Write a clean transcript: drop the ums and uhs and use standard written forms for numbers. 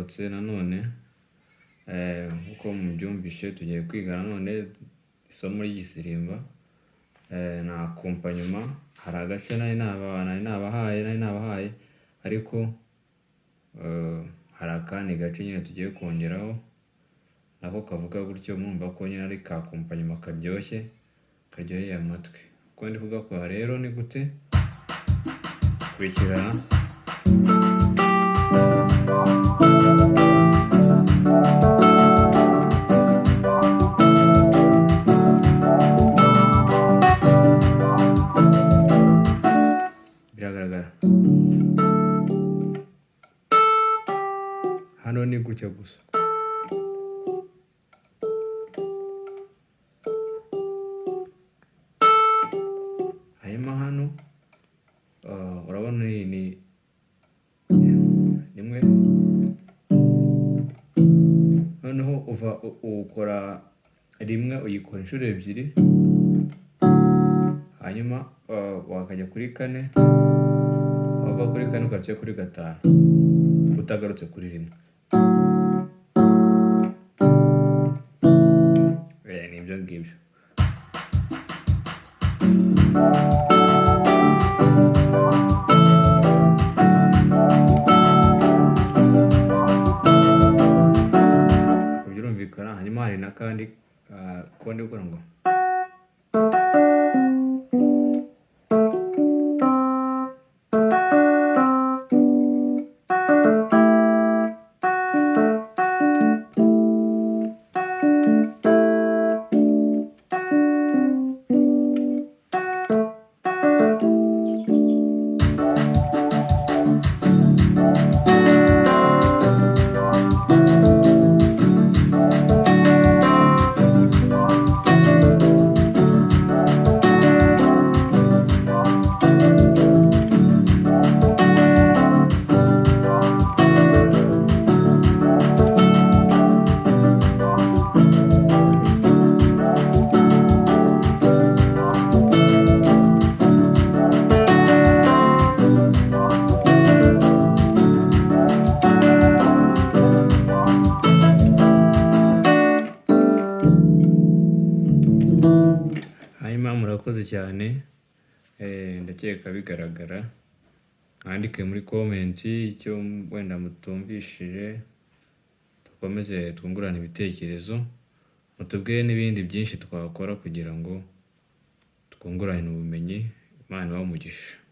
turagarutse nanone nkuko mubyumvishe tugiye kwiga nanone isomo ry'igisirimba na akompanyuma. Hari agace nari nabahaye ariko hari akandi gace nyine tugiye kongeraho nako kavuga gutyo, mwumva ko nyine ari ka akompanyuma karyoheye amatwi. Uko ndivuga ko rero ni gute kurikirana. Biragaragara hano ni gutya gusa. Hanyuma hano urabona ni rimwe, noneho ukora rimwe uyikora inshuro ebyiri, hanyuma wakajya kuri kane, wava kuri kane ugaca kuri gatanu utagarutse kuri rimwe. Ni ibyo ngibyo. Birumvikana. Hanyuma hari n'akandi ko ndi gukora ngo murakoze cyane. Ndakeka bigaragara. Mwandike muri comment icyo wenda mutumvishije, dukomeze twungurane ibitekerezo, mutubwire n'ibindi byinshi twakora kugira ngo twungurane ubumenyi. Imana ibahe umugisha.